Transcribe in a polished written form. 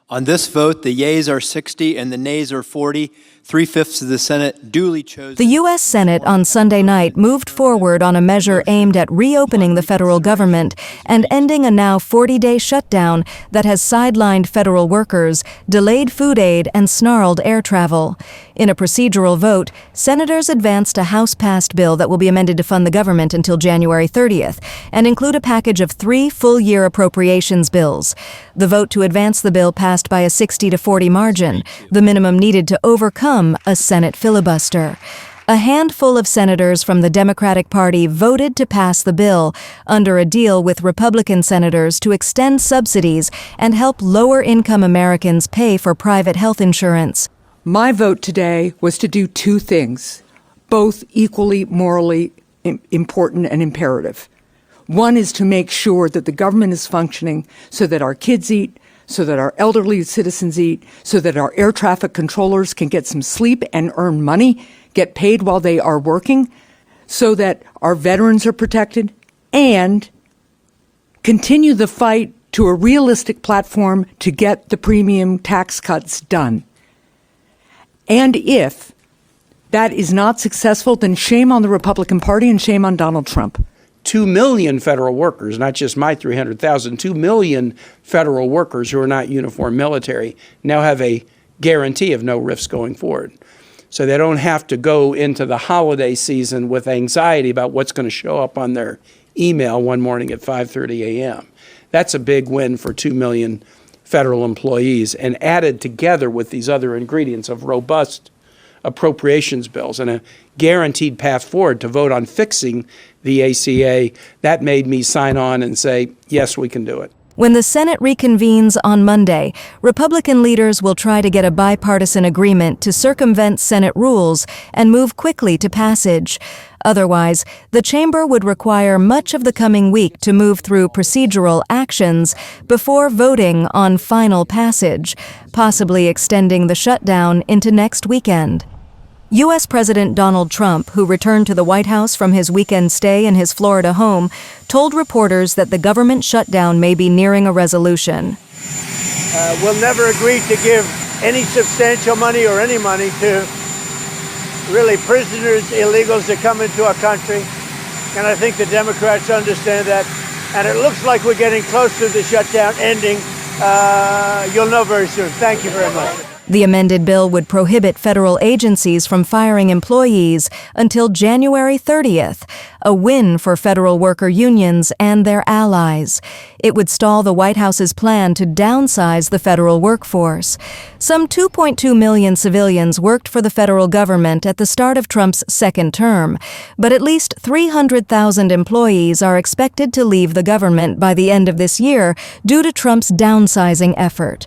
On this vote, the yeas are 60 and the nays are 40. 3/5 of the Senate duly chose. The U.S. Senate on Sunday night moved forward on a measure aimed at reopening the federal government and ending a now 40-day shutdown that has sidelined federal workers, delayed food aid, and snarled air travel. In a procedural vote, senators advanced a House-passed bill that will be amended to fund the government until January 30th and include a package of 3 full-year appropriations bills. The vote to advance the bill passed by a 60-40 margin, the minimum needed to overcome a Senate filibuster. A handful of senators from the Democratic Party voted to pass the bill under a deal with Republican senators to extend subsidies and help lower-income Americans pay for private health insurance. My vote today was to do 2 things, both equally morally important and imperative. One is to make sure that the government is functioning so that our kids eat, so that our elderly citizens eat, so that our air traffic controllers can get some sleep and earn money, get paid while they are working, so that our veterans are protected, and continue the fight to a realistic platform to get the premium tax cuts done. And if that is not successful, then shame on the Republican Party and shame on Donald Trump. 2 million federal workers, not just my 300,000, 2 million federal workers who are not uniform military now have a guarantee of no rifts going forward. So they don't have to go into the holiday season with anxiety about what's going to show up on their email one morning at 5:30 a.m. That's a big win for 2 million federal employees, and added together with these other ingredients of robust appropriations bills and a guaranteed path forward to vote on fixing the ACA, that made me sign on and say, yes, we can do it. When the Senate reconvenes on Monday, Republican leaders will try to get a bipartisan agreement to circumvent Senate rules and move quickly to passage. Otherwise, the chamber would require much of the coming week to move through procedural actions before voting on final passage, possibly extending the shutdown into next weekend. U.S. President Donald Trump, who returned to the White House from his weekend stay in his Florida home, told reporters that the government shutdown may be nearing a resolution. We'll never agree to give any substantial money or any money to really prisoners, illegals that come into our country. And I think the Democrats understand that. And it looks like we're getting close to the shutdown ending. You'll know very soon. Thank you very much. The amended bill would prohibit federal agencies from firing employees until January 30th, a win for federal worker unions and their allies. It would stall the White House's plan to downsize the federal workforce. Some 2.2 million civilians worked for the federal government at the start of Trump's second term, but at least 300,000 employees are expected to leave the government by the end of this year due to Trump's downsizing effort.